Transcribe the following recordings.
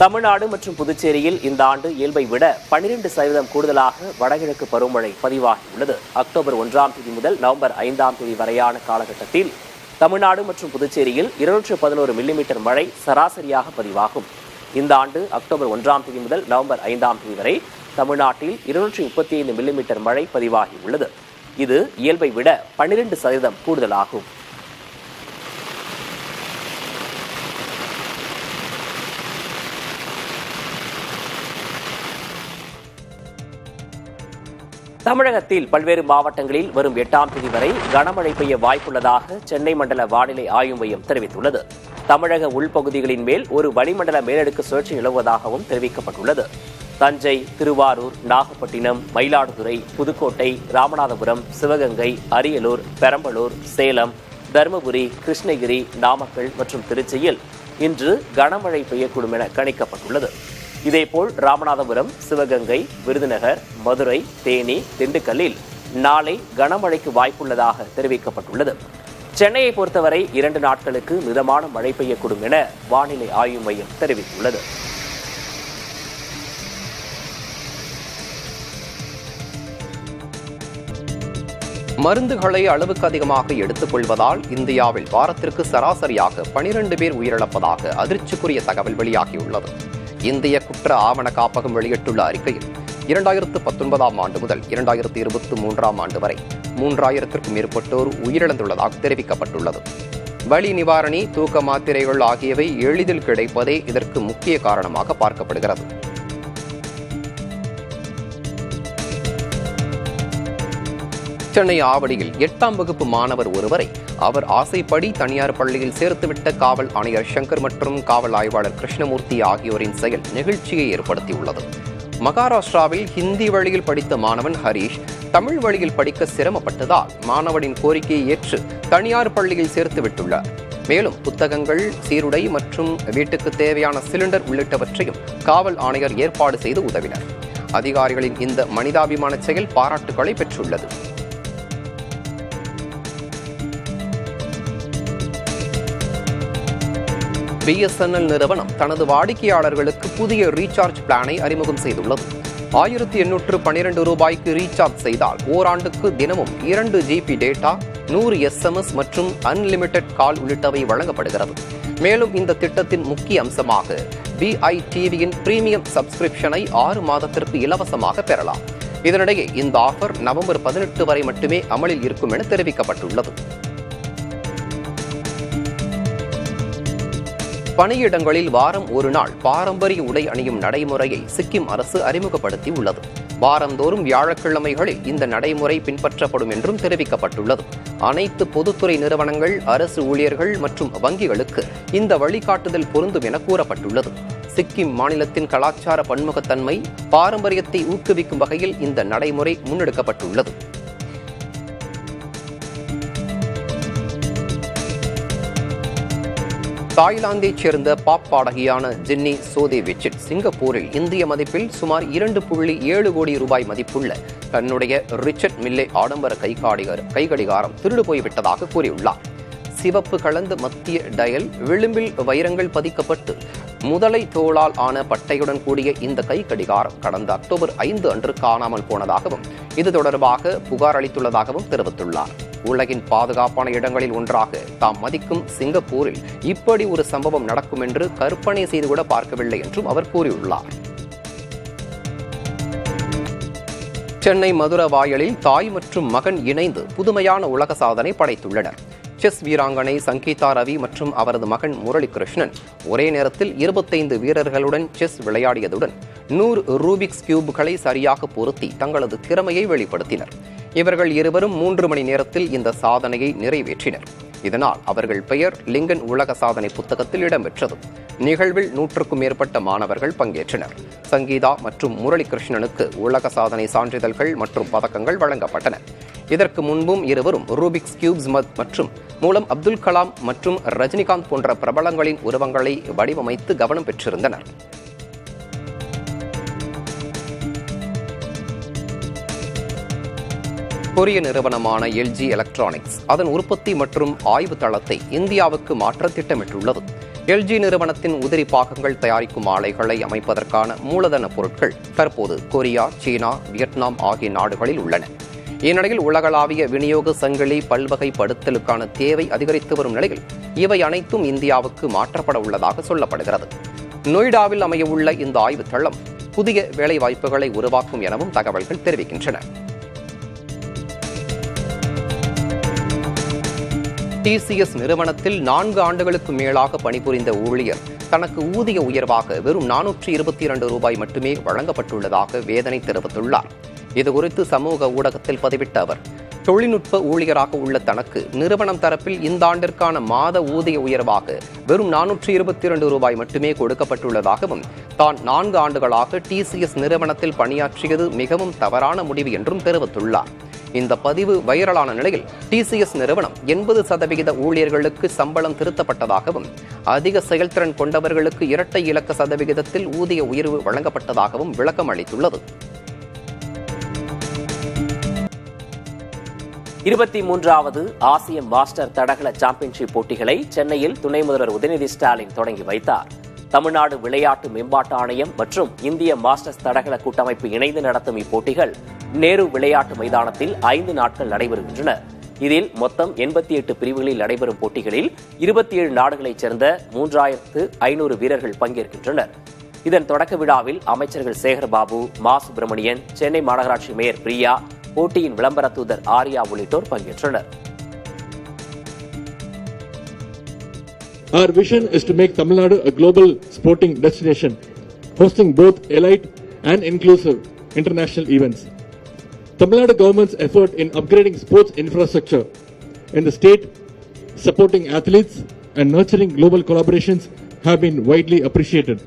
தமிழ்நாடு மற்றும் புதுச்சேரியில் இந்த ஆண்டு இயல்பை விட 12% கூடுதலாக வடகிழக்கு பருவமழை பதிவாகியுள்ளது. அக்டோபர் 1ஆம் தேதி முதல் நவம்பர் 5ஆம் தேதி வரையான காலகட்டத்தில் தமிழ்நாடு மற்றும் புதுச்சேரியில் 211 மில்லிமீட்டர் மழை சராசரியாக பதிவாகும். இந்த ஆண்டு அக்டோபர் 1ஆம் தேதி முதல் நவம்பர் 5ஆம் தேதி வரை தமிழ்நாட்டில் 235 மில்லிமீட்டர் மழை பதிவாகியுள்ளது. இது இயல்பை விட 12% கூடுதலாகும். தமிழகத்தில் பல்வேறு மாவட்டங்களில் வரும் 8ஆம் தேதி வரை கனமழை பெய்ய வாய்ப்புள்ளதாக சென்னை மண்டல வானிலை ஆய்வு மையம் தெரிவித்துள்ளது. தமிழக உள்பகுதிகளின் மேல் ஒரு வளிமண்டல மேலடுக்கு சுழற்சி நிலவுவதாகவும் தெரிவிக்கப்பட்டுள்ளது. தஞ்சை, திருவாரூர், நாகப்பட்டினம், மயிலாடுதுறை, புதுக்கோட்டை, ராமநாதபுரம், சிவகங்கை, அரியலூர், பெரம்பலூர், சேலம், தருமபுரி, கிருஷ்ணகிரி, நாமக்கல் மற்றும் திருச்சியில் இன்று கனமழை பெய்யக்கூடும் என கணிக்கப்பட்டுள்ளது. இதேபோல் ராமநாதபுரம், சிவகங்கை, விருதுநகர், மதுரை, தேனி, திண்டுக்கல்லில் நாளை கனமழைக்கு வாய்ப்புள்ளதாக தெரிவிக்கப்பட்டுள்ளது. சென்னையை பொறுத்தவரை 2 நாட்களுக்கு மிதமான மழை பெய்யக்கூடும் என வானிலை ஆய்வு மையம் தெரிவித்துள்ளது. மருந்துகளை அளவுக்கு அதிகமாக எடுத்துக் கொள்வதால் இந்தியாவில் வாரத்திற்கு சராசரியாக 12 பேர் உயிரிழப்பதாக அதிர்ச்சிக்குரிய தகவல் வெளியாகியுள்ளது. இந்திய குற்ற ஆவண காப்பகம் வெளியிட்டுள்ள அறிக்கையில் 2019ஆம் ஆண்டு முதல் 2023ஆம் ஆண்டு வரை 3000த்திற்கும் மேற்பட்டோர் உயிரிழந்துள்ளதாக தெரிவிக்கப்பட்டுள்ளது. வலி நிவாரணி, தூக்க மாத்திரைகள் ஆகியவை எளிதில் கிடைப்பதே இதற்கு முக்கிய காரணமாக பார்க்கப்படுகிறது. சென்னை ஆவடியில் 8ஆம் வகுப்பு மாணவர் ஒருவரை அவர் ஆசைப்படி தனியார் பள்ளியில் சேர்த்துவிட்ட காவல் ஆணையர் சங்கர் மற்றும் காவல் ஆய்வாளர் கிருஷ்ணமூர்த்தி ஆகியோரின் செயல் நெகிழ்ச்சியை ஏற்படுத்தியுள்ளது. மகாராஷ்டிராவில் ஹிந்தி வழியில் படித்த மாணவன் ஹரீஷ் தமிழ் வழியில் படிக்க சிரமப்பட்டதால் மாணவனின் கோரிக்கையை ஏற்று தனியார் பள்ளியில் சேர்த்துவிட்டுள்ளார். மேலும் புத்தகங்கள், சீருடை மற்றும் வீட்டுக்கு தேவையான சிலிண்டர் உள்ளிட்டவற்றையும் காவல் ஆணையர் ஏற்பாடு செய்து உதவினர். அதிகாரிகளின் இந்த மனிதாபிமான செயல் பாராட்டுகளை பெற்றுள்ளது. BSNL நிறுவனம் தனது வாடிக்கையாளர்களுக்கு புதிய ரீசார்ஜ் பிளானை அறிமுகம் செய்துள்ளது. 1812 ரூபாய்க்கு ரீசார்ஜ் செய்தால் ஓராண்டுக்கு தினமும் 2 GB டேட்டா, 100 SMS மற்றும் அன்லிமிடெட் கால் உள்ளிட்டவை வழங்கப்படுகிறது. மேலும் இந்த திட்டத்தின் முக்கிய அம்சமாக BITVயின் பிரீமியம் சப்ஸ்கிரிப்ஷனை 6 மாதத்திற்கு இலவசமாக பெறலாம். இதனிடையே இந்த ஆஃபர் நவம்பர் 18 வரை மட்டுமே அமலில் இருக்கும் என தெரிவிக்கப்பட்டுள்ளது. பணியிடங்களில் வாரம் ஒரு நாள் பாரம்பரிய உடை அணியும் நடைமுறையை சிக்கிம் அரசு அறிமுகப்படுத்தி உள்ளது. வாரந்தோறும் வியாழக்கிழமைகளில் இந்த நடைமுறை பின்பற்றப்படும் என்றும் தெரிவிக்கப்பட்டுள்ளது. அனைத்து பொதுத்துறை நிறுவனங்கள், அரசு ஊழியர்கள் மற்றும் வங்கிகளுக்கு இந்த வழிகாட்டுதல் பொருந்தும் என கூறப்பட்டுள்ளது. சிக்கிம் மாநிலத்தின் கலாச்சார பன்முகத்தன்மை, பாரம்பரியத்தை ஊக்குவிக்கும் வகையில் இந்த நடைமுறை முன்னெடுக்கப்பட்டுள்ளது. தாய்லாந்தைச் சேர்ந்த பாப் பாடகியான ஜென்னி சோதேவிச்சிட் சிங்கப்பூரில் இந்திய மதிப்பில் சுமார் 2.7 கோடி ரூபாய் மதிப்புள்ள தன்னுடைய ரிச்சர்ட் மில்லே ஆடம்பர கைகடிகாரம் திருடு போய்விட்டதாக கூறியுள்ளார். சிவப்பு கலந்த மத்திய டயல், விளிம்பில் வைரங்கள் பதிக்கப்பட்டு முதலை தோளால் ஆன பட்டையுடன் கூடிய இந்த கைகடிகாரம் கடந்த அக்டோபர் 5 அன்று காணாமல் போனதாகவும் இது தொடர்பாக புகார் அளித்துள்ளதாகவும் தெரிவித்துள்ளார். உலகின் பாதுகாப்பான இடங்களில் ஒன்றாக தாம் மதிக்கும் சிங்கப்பூரில் இப்படி ஒரு சம்பவம் நடக்கும் என்று கற்பனை செய்து கூட பார்க்கவில்லை என்றும் அவர் கூறியுள்ளார். சென்னை மதுர வாயலில் தாய் மற்றும் மகன் இணைந்து புதுமையான உலக சாதனை படைத்துள்ளனர். செஸ் வீராங்கனை சங்கீதா ரவி மற்றும் அவரது மகன் முரளிகிருஷ்ணன் ஒரே நேரத்தில் 25 வீரர்களுடன் செஸ் விளையாடியதுடன் 100 ரூபிக்ஸ் கியூப்களை சரியாக பொருத்தி தங்களது திறமையை வெளிப்படுத்தினர். இவர்கள் இருவரும் 3 மணி நேரத்தில் இந்த சாதனையை நிறைவேற்றினர். இதனால் அவர்கள் பெயர் லிங்கன் உலக சாதனை புத்தகத்தில் இடம்பெற்றது. நிகழ்வில் 100க்கும் மேற்பட்ட மாணவர்கள் பங்கேற்றனர். சங்கீதா மற்றும் முரளிகிருஷ்ணனுக்கு உலக சாதனை சான்றிதழ்கள் மற்றும் பதக்கங்கள் வழங்கப்பட்டன. இதற்கு முன்பும் இருவரும் ரூபிக்ஸ் கியூப்ஸ் மற்றும் மூலம் அப்துல் கலாம் மற்றும் ரஜினிகாந்த் போன்ற பிரபலங்களின் உருவங்களை வடிவமைத்து கவனம் பெற்றிருந்தனர். கொரிய நிறுவனமான LG எலக்ட்ரானிக்ஸ் அதன் உற்பத்தி மற்றும் ஆய்வு தளத்தை இந்தியாவுக்கு மாற்ற திட்டமிட்டுள்ளது. எல்ஜி நிறுவனத்தின் உதிரி பாகங்கள் தயாரிக்கும் ஆலைகளை அமைப்பதற்கான மூலதன பொருட்கள் தற்போது கொரியா, சீனா, வியட்நாம் ஆகிய நாடுகளில் உள்ளன. இந்நிலையில் உலகளாவிய விநியோக சங்கிலி பல்வகைப்படுத்தலுக்கான தேவை அதிகரித்து வரும் நிலையில் இவை அனைத்தும் இந்தியாவுக்கு மாற்றப்பட உள்ளதாக சொல்லப்படுகிறது. நொய்டாவில் அமையவுள்ள இந்த ஆய்வு தளம் புதிய வேலைவாய்ப்புகளை உருவாக்கும் எனவும் தகவல்கள் தெரிவிக்கின்றன. டிசிஎஸ் நிறுவனத்தில் 4 ஆண்டுகளுக்கு மேலாக பணிபுரிந்த ஊழியர் தனக்கு ஊதிய உயர்வாக வெறும் 422 ரூபாய் மட்டுமே வழங்கப்பட்டுள்ளதாக வேதனை தெரிவித்துள்ளார். இதுகுறித்து சமூக ஊடகத்தில் பதிவிட்ட அவர், தொழில்நுட்ப ஊழியராக உள்ள தனக்கு நிறுவனம் தரப்பில் இந்த ஆண்டிற்கான மாத ஊதிய உயர்வாக வெறும் 422 ரூபாய் மட்டுமே கொடுக்கப்பட்டுள்ளதாகவும், தான் 4 ஆண்டுகளாக டிசிஎஸ் நிறுவனத்தில் பணியாற்றியது மிகவும் தவறான முடிவு என்றும் தெரிவித்துள்ளார். இந்த பதிவு வைரலான நிலையில் டிசிஎஸ் நிறுவனம் 80% ஊழியர்களுக்கு சம்பளம் திருத்தப்பட்டதாகவும், அதிக செயல்திறன் கொண்டவர்களுக்கு இரட்டை இலக்க சதவிகிதத்தில் ஊதிய உயர்வு வழங்கப்பட்டதாகவும் விளக்கம் அளித்துள்ளது. 23வது ஆசிய மாஸ்டர் தடகள சாம்பியன்ஷிப் போட்டிகளை சென்னையில் துணை முதல்வர் உதயநிதி ஸ்டாலின் தொடங்கி வைத்தார். தமிழ்நாடு விளையாட்டு மேம்பாட்டு ஆணையம் மற்றும் இந்திய மாஸ்டர்ஸ் தடகள கூட்டமைப்பு இணைந்து நடத்தும் இப்போட்டிகள் நேரு விளையாட்டு மைதானத்தில் 5 நாட்கள் நடைபெறுகின்றன. இதில் மொத்தம் 88 பிரிவுகளில் நடைபெறும் போட்டிகளில் 27 நாடுகளைச் சேர்ந்த 3500 வீரர்கள் பங்கேற்கின்றனர். இதன் தொடக்க விழாவில் அமைச்சர்கள் சேகர்பாபு, மா சுப்பிரமணியன், சென்னை மாநகராட்சி மேயர் பிரியா, போட்டியின் விளம்பர தூதர் ஆர்யா உள்ளிட்டோர் பங்கேற்றனர். Our vision is to make Tamil Nadu a global sporting destination, hosting both elite and inclusive international events. Tamil Nadu government's effort in upgrading sports infrastructure in the state, supporting athletes and nurturing global collaborations have been widely appreciated.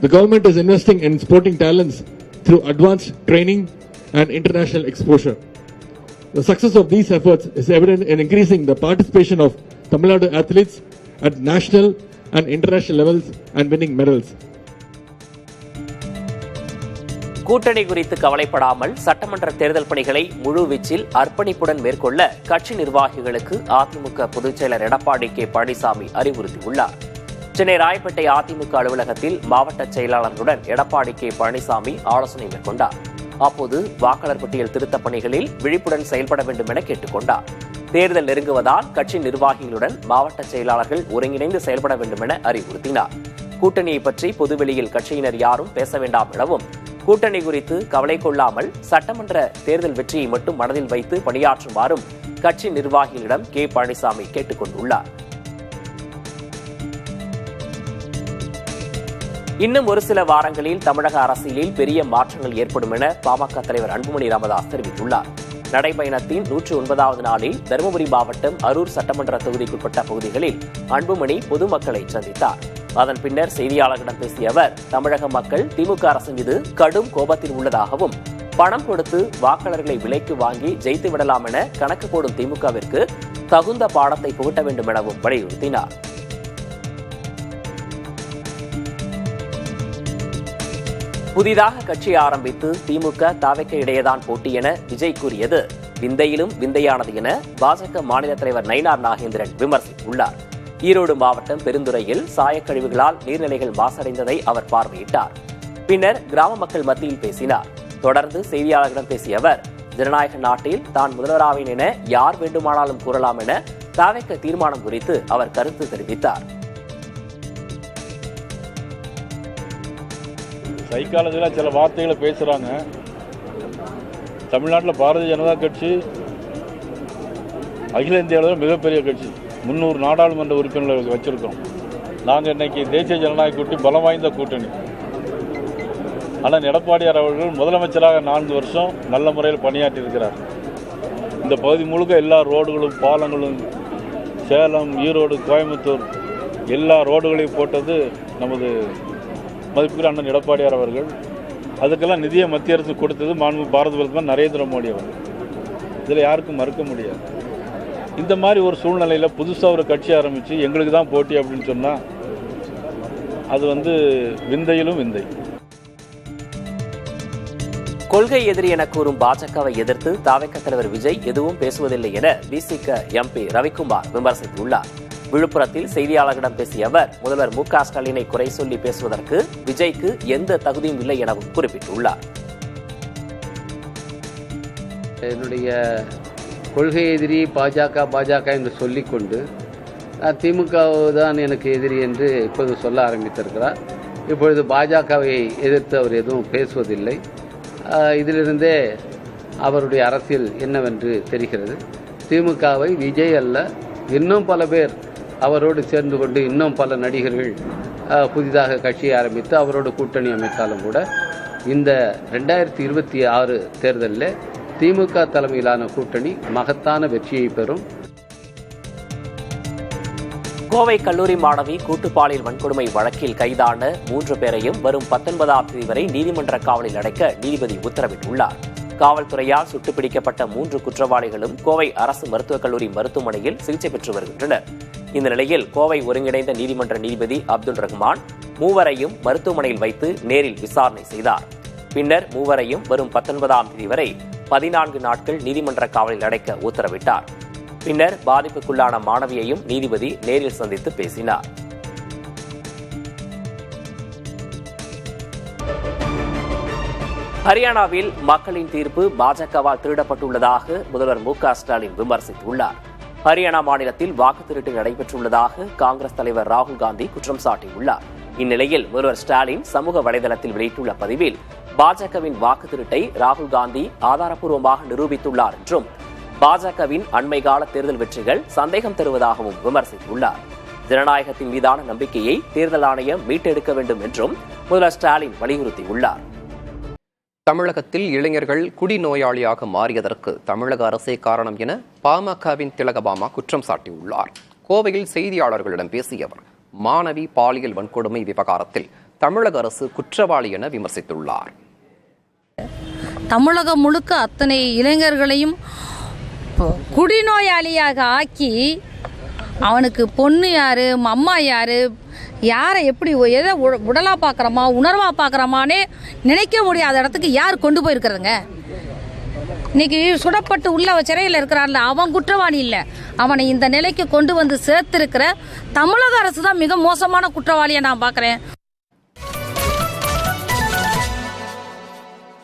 The government is investing in sporting talents through advanced training and international exposure. The success of these efforts is evident in increasing the participation of Tamil Nadu athletes at national and international levels and winning medals. கூட்டணி குறித்து கவலைப்படாமல் சட்டமன்ற தேர்தல் பணிகளை முழுவீச்சில் அர்ப்பணிப்புடன் மேற்கொள்ள கட்சி நிர்வாகிகளுக்கு அதிமுக பொதுச் செயலர் எடப்பாடி கே பழனிசாமி அறிவுறுத்தியுள்ளார். சென்னை ராயப்பேட்டை அதிமுக அலுவலகத்தில் மாவட்ட செயலாளர்களுடன் எடப்பாடி கே பழனிசாமி ஆலோசனை மேற்கொண்டார். அப்போது வாக்காளர் பட்டியல் திருத்தப் பணிகளில் விழிப்புடன் செயல்பட வேண்டும் என கேட்டுக் கொண்டார். தேர்தல் நெருங்குவதால் கட்சி நிர்வாகிகளுடன் மாவட்ட செயலாளர்கள் ஒருங்கிணைந்து செயல்பட வேண்டும் என அறிவுறுத்தினார். கூட்டணியை பற்றி பொதுவெளியில் கட்சியினர் யாரும் பேச வேண்டாம் எனவும், கூட்டணி குறித்து கவலை கொள்ளாமல் சட்டமன்ற தேர்தல் வெற்றியை மட்டும் மனதில் வைத்து பணியாற்றுமாறும் கட்சி நிர்வாகிகளிடம் கே பழனிசாமி கேட்டுக் கொண்டுள்ளார். இன்னும் ஒரு சில வாரங்களில் தமிழக அரசியலில் பெரிய மாற்றங்கள் ஏற்படும் என பாமக தலைவர் அன்புமணி ராமதாஸ் தெரிவித்துள்ளார். நடைபயணத்தின் 109வது நாளில் தருமபுரி மாவட்டம் அரூர் சட்டமன்ற தொகுதிக்குட்பட்ட பகுதிகளில் அன்புமணி பொதுமக்களை சந்தித்தார். அதன் பின்னர் செய்தியாளர்களிடம் பேசிய அவர், தமிழக மக்கள் திமுக அரசு மீது கடும் கோபத்தில் உள்ளதாகவும், பணம் கொடுத்து வாக்காளர்களை விலைக்கு வாங்கி ஜெயித்து விடலாம் என கணக்கு போடும் திமுகவிற்கு தகுந்த பாடத்தை புகட்ட வேண்டும் எனவும் வலியுறுத்தினார். புதிதாக கட்சி ஆரம்பித்து திமுக தாவேக இடையேதான் போட்டி என விஜய் கூறியது விந்தையிலும் விந்தையானது என பாஜக மாநில தலைவர் நயினார் நாகேந்திரன் விமர்சித்துள்ளார். ஈரோடு மாவட்டம் பெருந்துறையில் சாயக்கழிவுகளால் நீர்நிலைகள் மாசடைந்ததை அவர் பார்வையிட்டார். பின்னர் கிராம மக்கள் மத்தியில் பேசினார். தொடர்ந்து செய்தியாளர்களிடம் பேசிய அவர், ஜனநாயக நாட்டில் தான் முதல்வராவேன் என யார் வேண்டுமானாலும் கூறலாம் என தாவேக தீர்மானம் குறித்து அவர் கருத்து தெரிவித்தார். சைக்காலஜியில் சில வார்த்தைகளை பேசுகிறாங்க. தமிழ்நாட்டில் பாரதிய ஜனதா கட்சி அகில இந்திய அளவில் மிகப்பெரிய கட்சி. 300 நாடாளுமன்ற உறுப்பினர்கள் வச்சுருக்கோம். நாங்கள் இன்னைக்கு தேசிய ஜனநாயக கூட்டணி பலம் வாய்ந்த கூட்டணி. ஆனால் எடப்பாடியார் அவர்கள் முதலமைச்சராக 4 வருஷம் நல்ல முறையில் பணியாற்றியிருக்கிறார். இந்த பகுதி முழுக்க எல்லா ரோடுகளும் பாலங்களும், சேலம், ஈரோடு, கோயம்புத்தூர் எல்லா ரோடுகளையும் போட்டது நமது மதிப்புக்குரிய அண்ணன் எடப்பாடியார் அவர்கள். அதுக்கெல்லாம் நிதியை மத்திய அரசு கொடுத்தது மாண்பு பாரத பிரதமர் நரேந்திர மோடி அவர்கள். இதில் யாருக்கும் மறுக்க முடியாது. இந்த மாதிரி ஒரு சூழ்நிலையில் புதுசாக ஒரு கட்சி ஆரம்பித்து எங்களுக்கு தான் போட்டி அப்படின்னு சொன்னால் அது விந்தையிலும் விந்தை. கொள்கை எதிரி என கூறும் பாஜகவை எதிர்த்து தாவேக தலைவர் விஜய் எதுவும் பேசுவதில்லை என விசிக எம்பி ரவிக்குமார் விமர்சித்துள்ளார். விழுப்புரத்தில் செய்தியாளர்களிடம் பேசிய அவர் முதல்வர் மு க ஸ்டாலினை குறை சொல்லி பேசுவதற்கு விஜய்க்கு எந்த தகுதியும் இல்லை எனவும் குறிப்பிட்டுள்ளார். என்னுடைய கொள்கை எதிரி பாஜக என்று சொல்லிக்கொண்டு திமுக தான் எனக்கு எதிரி என்று இப்போது சொல்ல ஆரம்பித்திருக்கிறார். இப்பொழுது பாஜகவை எதிர்த்து அவர் எதுவும் பேசுவதில்லை. இதிலிருந்தே அவருடைய அரசியல் என்னவென்று தெரிகிறது. திமுகவை விஜய் அல்ல, இன்னும் பல பேர் அவரோடு சேர்ந்து கொண்டு இன்னும் பல நடிகர்கள் புதிதாக கட்சியை ஆரம்பித்து அவரோடு கூட்டணி அமைத்தாலும் கூட இந்த 2026 தேர்தலில் திமுக தலைமையிலான கூட்டணி மகத்தான வெற்றியை பெறும். கோவை கல்லூரி மாணவி கூட்டுப்பாலியல் வன்கொடுமை வழக்கில் கைதான 3 பேரையும் வரும் 19ஆம் தேதி வரை நீதிமன்ற காவலில் அடைக்க நீதிபதி உத்தரவிட்டுள்ளார். காவல்துறையால் சுட்டுப்பிடிக்கப்பட்ட 3 குற்றவாளிகளும் கோவை அரசு மருத்துவக் கல்லூரி மருத்துவமனையில் சிகிச்சை பெற்று வருகின்றனர். இந்த நிலையில் கோவை ஒருங்கிணைந்த நீதிமன்ற நீதிபதி அப்துல் ரஹ்மான் 3வரையும் மருத்துவமனையில் வைத்து நேரில் விசாரணை செய்தார். பின்னர் 3வரையும் வரும் 19ஆம் தேதி வரை 14 நாட்கள் நீதிமன்ற காவலில் அடைக்க உத்தரவிட்டார். பின்னர் பாதிப்புக்குள்ளான மாணவியையும் நீதிபதி நேரில் சந்தித்து பேசினார். ஹரியானாவில் மக்களின் தீர்ப்பு பாஜகவால் திருடப்பட்டுள்ளதாக முதல்வர் மு க ஸ்டாலின் விமர்சித்துள்ளார். ஹரியானா மாநிலத்தில் வாக்கு திருட்டு நடைபெற்றுள்ளதாக காங்கிரஸ் தலைவர் ராகுல் காந்தி குற்றம் சாட்டியுள்ளார். இந்நிலையில் முதல்வர் ஸ்டாலின் சமூக வலைதளத்தில் வெளியிட்டுள்ள பதிவில் பாஜகவின் வாக்கு திருட்டை ராகுல் காந்தி ஆதாரப்பூர்வமாக நிரூபித்துள்ளார் என்றும் பாஜகவின் அண்மைகால தேர்தல் வெற்றிகள் சந்தேகம் தருவதாகவும் விமர்சித்துள்ளார். ஜனநாயகத்தின் மீதான நம்பிக்கையை தேர்தல் ஆணையம் மீட்டெடுக்க வேண்டும் என்றும் முதல்வர் ஸ்டாலின் வலியுறுத்தியுள்ளார். தமிழகத்தில் இளைஞர்கள் குடிநோயாளியாக மாறியதற்கு தமிழக அரசே காரணம் என பாமகவின் திலகபாமா குற்றம் சாட்டியுள்ளார். கோவையில் செய்தியாளர்களிடம் பேசிய அவர் மாணவி பாலியல் வன்கொடுமை விவகாரத்தில் தமிழக அரசு குற்றவாளி என விமர்சித்துள்ளார். தமிழகம் முழுக்க அத்தனை இளைஞர்களையும் குடிநோயாளியாக ஆக்கி அவனுக்கு பொண்ணு யாரு, அம்மா யாரு, யாரை எப்படி எதை உடலாக பார்க்குறோமா உணர்வாக பார்க்குறோமானே நினைக்க முடியாத இடத்துக்கு யார் கொண்டு போயிருக்கிறதுங்க. இன்னைக்கு சுடப்பட்டு உள்ள சிறையில் இருக்கிறான்ல அவன் குற்றவாளி இல்லை, அவனை இந்த நிலைக்கு கொண்டு வந்து சேர்த்திருக்கிற தமிழக அரசு தான் மிக மோசமான குற்றவாளியை நான் பார்க்குறேன்.